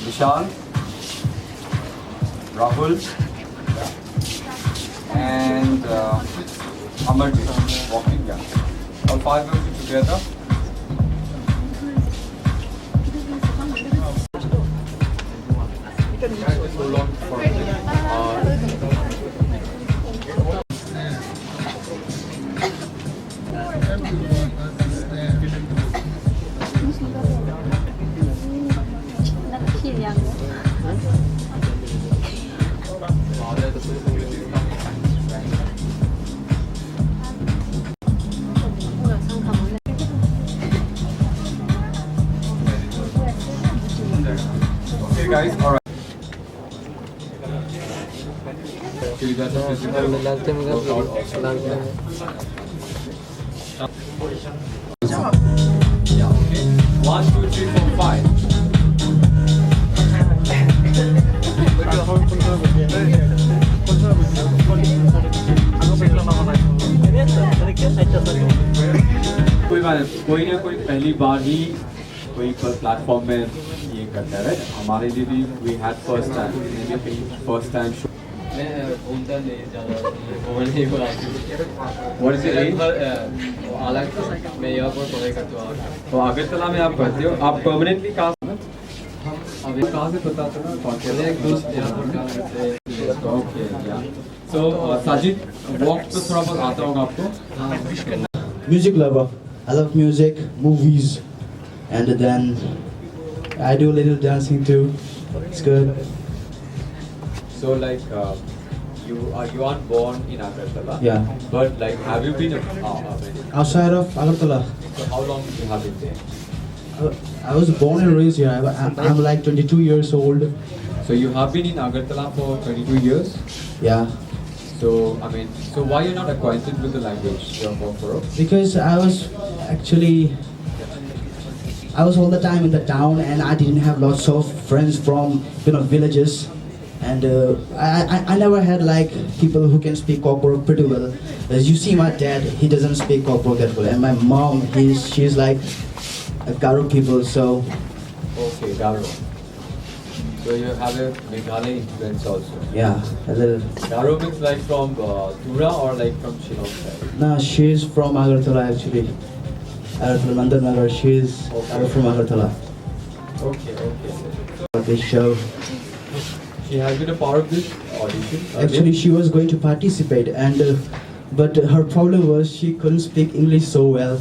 Vishal, Rahul, and Amarjit walking. Yeah, all five of you together. So long for Okay guys, alright. So you guys are physical workout also. Yeah, okay. 1, 2, 3, 4, 5. कोई बात नहीं, कोई ना कोई पहली बार ही कोई platform में ये करता है, हमारे लिए भी we had first time show. मैं घूमता नहीं ज़्यादा, घूमने नहीं बुलाती। What is your age? अलग मैं यहाँ पर पढ़ाई करता हूँ। तो अगरतला में आप करते हो, आप परमानेंटली कहाँ से? अभी कहाँ से पता चला? मेरे एक दोस्त यहाँ पर काम करते हैं। ओके, या सो साजिद, वॉक तो थोड़ा बहुत आता होगा आपको? Music lover. I love music, movies, and then I do a little dancing too. It's good. So like you aren't born in Agartala. Yeah. But like, have you been Outside of Agartala, so how long you have been there? I was born and raised here. I'm like 22 years old. So you have been in Agartala for 22 years. Yeah. So I mean, so why you're not acquainted with the language you're from? Because I was all the time in the town, and I didn't have lots of friends from villages, and I never had like people who can speak Kokborok pretty well. As you see, my dad, he doesn't speak Kokborok that well, and my mom, she's like a Garo people, so. Okay, Garo. So you have a Meghalaya influence also. Yeah, a little. Garo means like from Tura or like from Shillong side? No, she's from Agartala actually. Agartala Nandan, she's from Agartala. Okay. This show. She has been a part of this audition. Actually, she was going to participate, and but her problem was she couldn't speak English so well.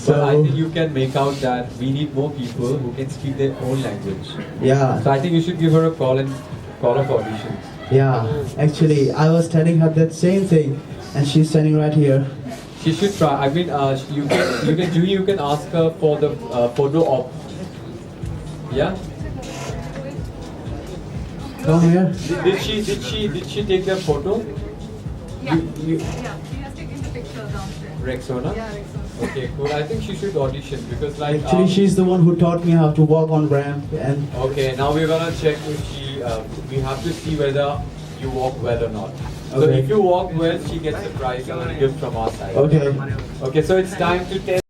But I think you can make out that we need more people who can speak their own language. Yeah. So I think you should give her a call of audition. Yeah. Actually, I was telling her that same thing, and she's standing right here. She should try. I mean, you can ask her for the photo op. Yeah. Come here. Did she take the photo? Yeah. Yeah. She has taken the picture downstairs. Rexona? Yeah, Rexona. Okay, cool. I think she should audition because like. Actually, she's the one who taught me how to walk on ramp, and. Okay, now we're gonna check if she. We have to see whether you walk well or not. So Okay. if you walk well, she gets a prize and a gift from our side. Okay. Okay, so it's time to test.